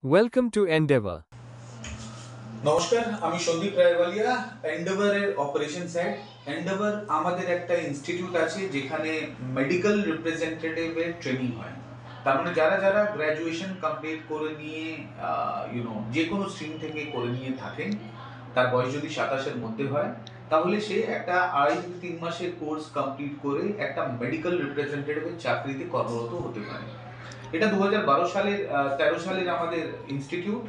Welcome to Endeavor. নমস্কার, আমি Sandeep রায়ওয়ালিয়া, এন্ডেভারের operations head. Endeavour আমাদের একটা ইনস্টিটিউট আছে যেখানে মেডিকেল রিপ্রেজেন্টেটিভের ট্রেনিং হয়। তার মানে যারা যারা গ্র্যাজুয়েশন কমপ্লিট করে নিয়ে যে কোনো স্ট্রিম থেকে করে নিয়ে থাকেন, তার বয়স যদি 27-এর মধ্যে হয়, তাহলে সে একটা 2.5 থেকে 3 মাসের কোর্স কমপ্লিট করে একটা মেডিকেল রিপ্রেজেন্টেটিভের চাকরিতে কর্মরত হতে পারে। এটা 2013 সালের আমাদের ইনস্টিটিউট।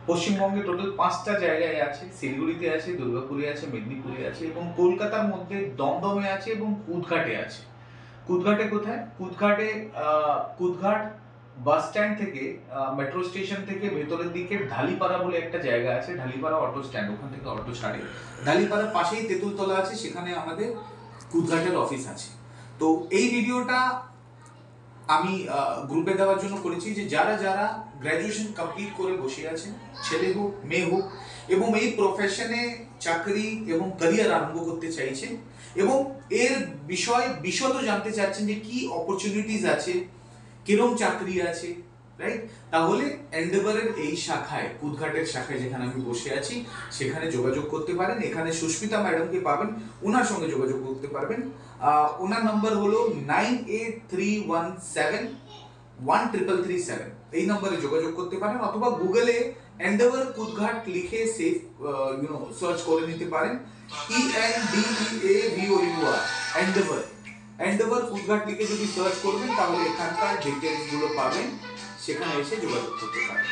পশ্চিমবঙ্গে টোটাল 5টা জায়গায় আছে। শিলিগুড়িতে আছে, দুর্গাপুরে আছে, মেদিনীপুরে আছে এবং কলকাতার মধ্যে দমদমে আছে এবং কুদঘাটে আছে। কুদঘাটে কোথায়? কুদঘাট বাস স্ট্যান্ড থেকে মেট্রো স্টেশন থেকে ভেতরের দিকে ঢালিপাড়া বলে একটা জায়গা আছে। ঢালিপাড়া অটো স্ট্যান্ড, ওখান থেকে অটো ছাড়ে। ঢালিপাড়ার পাশেই তেঁতুলতলা আছে, সেখানে আমাদের কুদঘাটের অফিস আছে। তো এই ভিডিওটা আমি গ্রুপে দেওয়ার জন্য করেছি যে যারা যারা গ্র্যাজুয়েশন কমপ্লিট করে বসে আছেন, ছেলে হোক মেয়ে হোক, এবং এই প্রফেশনে চাকরি এবং ক্যারিয়ার আরম্ভ করতে চাইছেন এবং এর বিষয় বিশদ জানতে চাচ্ছেন যে কি অপরচুনিটিস আছে, কিরম চাকরি আছে, রাইট? তাহলে এন্ডেভারের এই শাখায়, কুদঘাটের শাখায় যেখানে আমি বসে আছি, সেখানে যোগাযোগ করতে পারেন। এখানে সুস্মিতা ম্যাডামকে পাবেন, ওনার সঙ্গে যোগাযোগ করতে পারবেন। ওনার নাম্বার হলো 9831713337। এই নম্বরে যোগাযোগ করতে পারেন, অথবা গুগলে এন্ডেভার কুদঘাট লিখে সেভ সার্চ করে নিতে পারেন। ENDEAVOUR এন্ডেভার এন্ডেভার কুদঘাট লিখে যদি সার্চ করবেন, তাহলে এখানকার ডিটেলস গুলো পাবেন, সেখানে এসে যোগাযোগ করতে পারেন।